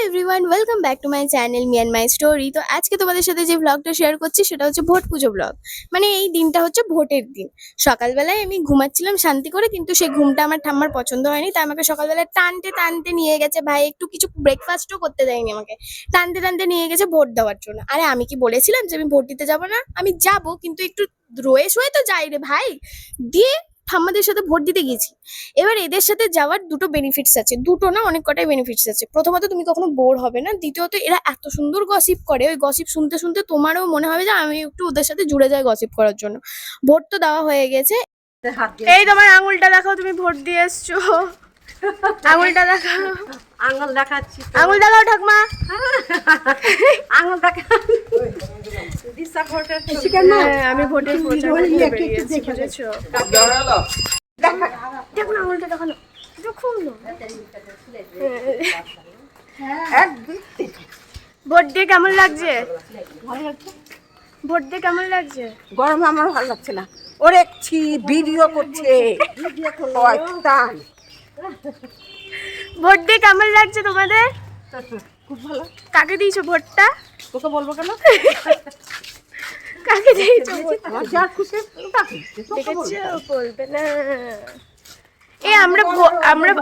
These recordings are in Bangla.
Everyone, welcome back to my channel me and my story. তো আজকে তোমাদের সাথে যে ব্লগটা শেয়ার করছি সেটা হচ্ছে ভোট পুজো ব্লগ। মানে এই দিনটা হচ্ছে ভোটের দিন। সকালবেলায় আমি ঘুমাচ্ছিলাম শান্তি করে, কিন্তু সেই ঘুমটা আমার ঠাম্মার পছন্দ হয়নি, তাই আমাকে সকালবেলায় টানতে টানতে নিয়ে গেছে। ভাই একটু কিছু ব্রেকফাস্টও করতে দেয়নি আমাকে, টানতে টানতে নিয়ে গেছে ভোট দেওয়ার জন্য। আরে আমি কি বলেছিলাম যে আমি ভোট দিতে যাবো না? আমি যাব, কিন্তু একটু রয়ে শোয়ে তো যাই রে ভাই। দিয়ে ঠাম্মাদের সাথে ভোট দিতে গেছি। এবার এদের সাথে যাওয়ার দুটো বেনিফিটস আছে, দুটো না অনেক কটাই বেনিফিটস আছে। প্রথমত তুমি কখনো বোর হবে না, দ্বিতীয়ত এরা এত সুন্দর গসিপ করে, ওই গসিপ শুনতে শুনতে তোমারও মনে হবে যে আমি একটু ওদের সাথে জুড়ে যাই গসিপ করার জন্য। ভোট তো দেওয়া হয়ে গেছে। এই তোমার আঙুলটা দেখাও, তুমি ভোট দিয়ে এসছো। আঙুলটা দেখাও। আঙুল দেখাচ্ছি, আঙুল দেখাও ঠাকমা। আঙুল দেখা। আমি ভোটের প্রচার করতে বেরিয়েছি, বুঝেছো? দেখো না আঙুলটা দেখানো, দেখুন না। ভোট দিয়ে কেমন লাগছে? ভোট দিয়ে কেমন লাগছে? গরমে আমার ভালো লাগছে না। ওরে ভিডিও করছে। ভোট দিয়ে কেমন লাগছে তোমাদের? খুব ভালো। কাকে দিয়েছো ভোটটা? তোকে বলবো কেন? কাকে দিয়েছো? যা খুশি দেখেছো, বলবে না। আমরা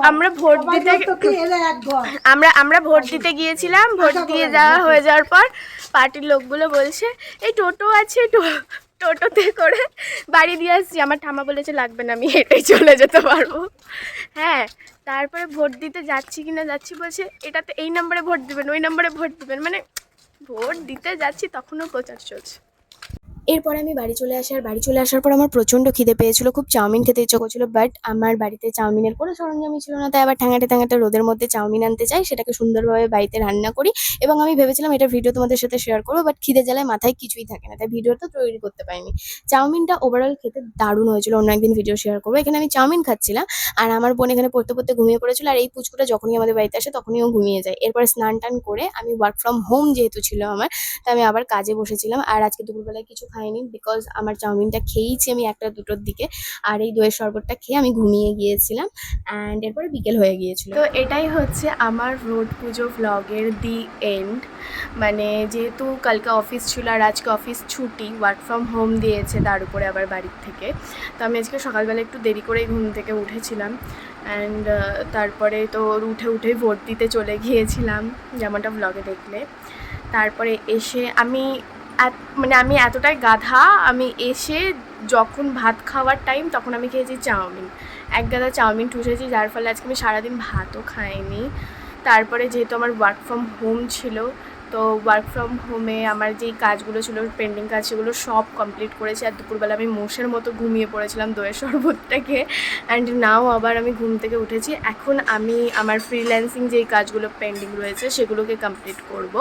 আমরা ভোট দিতে আমরা ভোট দিতে গিয়েছিলাম। ভোট দিয়ে হয়ে যাওয়ার পর পার্টির লোকগুলো বলছে এই টোটো আছে, টোটোতে করে বাড়ি দিয়ে আসছি। আমার ঠাম্মা বলেছে লাগবে না, আমি হেঁটেই চলে যেতে পারবো। হ্যাঁ, তারপরে ভোট দিতে যাচ্ছি কিনা যাচ্ছি, বলছে এটাতে এই নম্বরে ভোট দিবেন, ওই নম্বরে ভোট দিবেন। মানে ভোট দিতে যাচ্ছি তখনও প্রচার চলছে। এরপর আমি বাড়ি চলে আসি, আর বাড়ি চলে আসার পর আমার প্রচণ্ড খিদে পেয়েছিল, খুব চাউমিন খেতে ইচ্ছে করছিল। বাট আমার বাড়িতে চাউমিনের কোনো সরঞ্জামই ছিল না, তাই আবার ঠ্যাঙাটে ঠ্যাঙাটে রোদের মধ্যে চাউমিন আনতে চাই, সেটাকে সুন্দরভাবে বাড়িতে রান্না করি। এবং আমি ভেবেছিলাম এটার ভিডিও তোমাদের সাথে শেয়ার করবো, বাট খিদে জ্বালায় মাথায় কিছুই থাকে না, তাই ভিডিও তো তৈরি করতে পারিনি। চাউমিনটা ওভারঅল খেতে দারুণ হয়েছিল, অন্য একদিন ভিডিও শেয়ার করবো। এখানে আমি চাউমিন খাচ্ছিলাম, আর আমার বোন এখানে পড়তে পড়তে ঘুমিয়ে পড়েছিল। আর এই পুচকুটা যখনই আমাদের বাড়িতে আসে তখনই ও ঘুমিয়ে যায়। এরপর স্নান টান করে আমি ওয়ার্ক ফ্রম হোম যেহেতু ছিল আমার, তাই আমি আবার কাজে বসেছিলাম। আর আজকে দুপুরবেলায় কিছু খাইনি, বিকজ আমার চাউমিনটা খেয়েইছি আমি 1টা-2টোর দিকে, আর এই দইয়ের শরবতটা খেয়ে আমি ঘুমিয়ে গিয়েছিলাম। অ্যান্ড এরপরে বিকেল হয়ে গিয়েছিল। তো এটাই হচ্ছে আমার রোড পুজো ভ্লগের দি এন্ড। মানে যেহেতু কালকে অফিস ছিল আর আজকে অফিস ছুটি, ওয়ার্ক ফ্রম হোম দিয়েছে, তার উপরে আবার বাড়ির থেকে। তো আমি আজকে সকালবেলা একটু দেরি করেই ঘুম থেকে উঠেছিলাম। অ্যান্ড তারপরে তো উঠেই ভোট দিতে চলে গিয়েছিলাম, যেমনটা ভ্লগে দেখলে। তারপরে এসে আমি আমি এতটাই গাধা, আমি এসে যখন ভাত খাওয়ার টাইম তখন আমি খেয়েছি চাউমিন, এক গাদা চাউমিন ঠুসেছি, যার ফলে আজকে আমি সারাদিন ভাতও খাইনি। তারপরে যেহেতু আমার ওয়ার্ক ফ্রম হোম ছিল, তো ওয়ার্ক ফ্রম হোমে আমার যেই কাজগুলো ছিল পেন্ডিং কাজ, সেগুলো সব কমপ্লিট করেছি। আর দুপুরবেলা আমি মোষের মতো ঘুমিয়ে পড়েছিলাম দইয়ের শরবতটাকে। অ্যান্ড নাও আবার আমি ঘুম থেকে উঠেছি। এখন আমি আমার ফ্রিল্যান্সিং যেই কাজগুলো পেন্ডিং রয়েছে সেগুলোকে কমপ্লিট করব।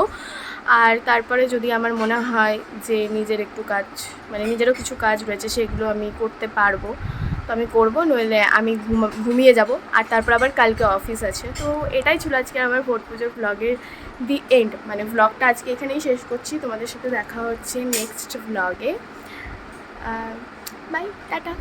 আর তারপরে যদি আমার মনে হয় যে নিজের একটু কাজ, নিজেরও কিছু কাজ রয়েছে, সেগুলো আমি করতে পারবো, তো আমি করবো, নইলে আমি ঘুমিয়ে যাব। আর তারপর আবার কালকে অফিস আছে। তো এটাই ছিল আজকে আমার ভোট পুজোর ভ্লগের দি এন্ড। ভ্লগটা আজকে এখানেই শেষ করছি। তোমাদের সাথে দেখা হচ্ছে নেক্সট ভ্লগে। By, tata.